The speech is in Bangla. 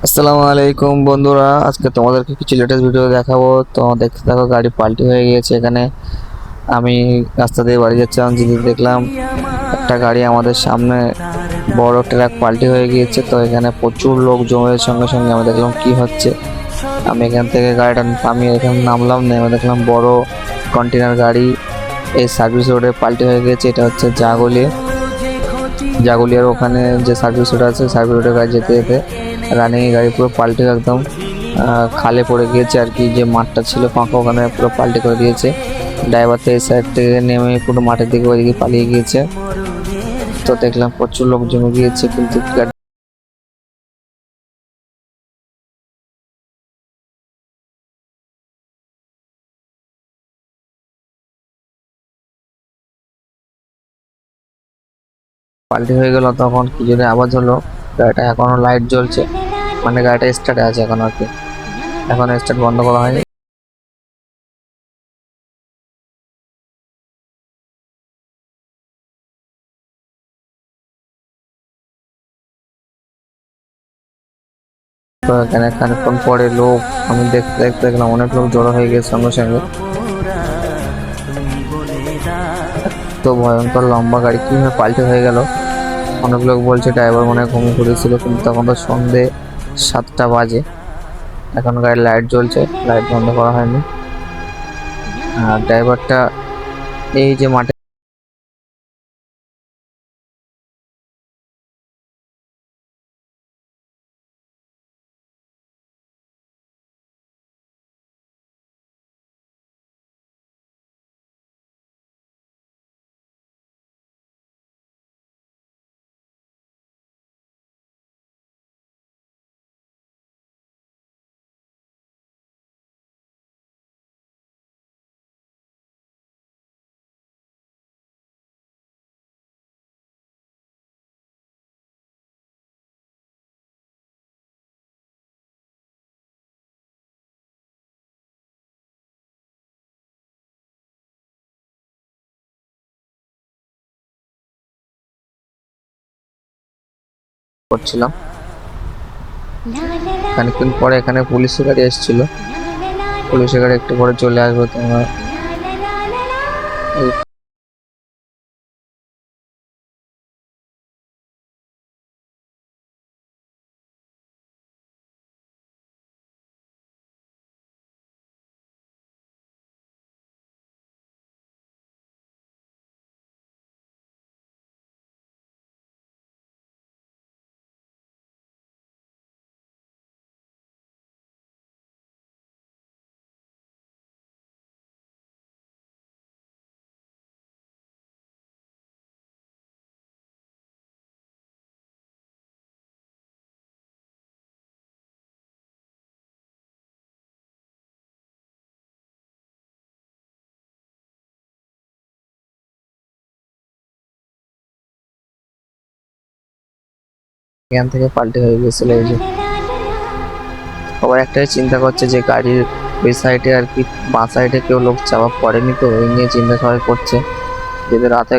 আসসালামু আলাইকুম বন্ধুরা, আজকে তোমাদেরকে কিছু লেটেস্ট ভিডিও দেখাবো। তো দেখতে থাকো। গাড়ি পাল্টি হয়ে গিয়েছে এখানে। আমি রাস্তা দিয়ে বাড়ি যাচ্ছিলাম, যেতে দেখলাম একটা গাড়ি আমাদের সামনে বড় ট্রাক পাল্টি হয়ে গিয়েছে। তো এখানে প্রচুর লোক জমের সঙ্গে সঙ্গে আমি দেখলাম কি হচ্ছে। আমি এখান থেকে গাড়িটা আমি এখানে নামলাম, নেমে দেখলাম বড় কন্টেনার গাড়ি এই সার্ভিস রোডে পাল্টি হয়ে গিয়েছে। এটা হচ্ছে জাগুলিয়ার ওখানে যে সার্ভিস রোড আছে, সার্ভিস রোডে গাড়ি যেতে যেতে রানিং গাড়ি পুরো পাল্টে একদম খালে পড়ে গিয়েছে আর কি। যে মাঠটা ছিল ফাঁকা, ওখানে পুরো পাল্টে করে দিয়েছে। ড্রাইভার তো এই সাইড থেকে নেমে পুরো মাঠের দিকে ওইদিকে পালিয়ে গিয়েছে। তো দেখলাম প্রচুর লোক জমে গিয়েছে, কিন্তু পাল্টি হয়ে গেল তখন কি জন্য আওয়াজ হলো। গাড়িটা এখনো লাইট জ্বলছে, মানে গাড়িটা স্টার্টে আছে এখন আর কি, এখন স্টার্ট বন্ধ করা হয়নি। তো এখানে খানিকক্ষণ পরে লোক, আমি দেখতে দেখতে দেখলাম অনেক লোক জড়ো হয়ে গেছে সঙ্গে সঙ্গে। তো ভয়ঙ্কর লম্বা গাড়ি কিভাবে পাল্টে হয়ে গেল। অনেক লোক বলছে ড্রাইভার মনে হয় ঘুমিয়ে পড়েছিল, কিন্তু তখন তো সন্ধে 7টা বাজে, এখন গাড়ির লাইট জ্বলছে, লাইট বন্ধ করা হয়নি। আর ড্রাইভারটা এই যে মাঠে করছিলাম, খানিকক্ষণ পরে এখানে পুলিশের গাড়ি এসেছিল। পুলিশের গাড়ি একটু পরে চলে আসবে। তোমার এখান থেকে পাল্টে হয়ে গেছিল এই যে। সবাই একটাই চিন্তা করছে যে গাড়ির ওই সাইডে আর কি, বাঁ সাইডে কেউ লোক চাপা পড়েনি, তো ওই নিয়ে চিন্তা সবাই করছে। যদি রাতে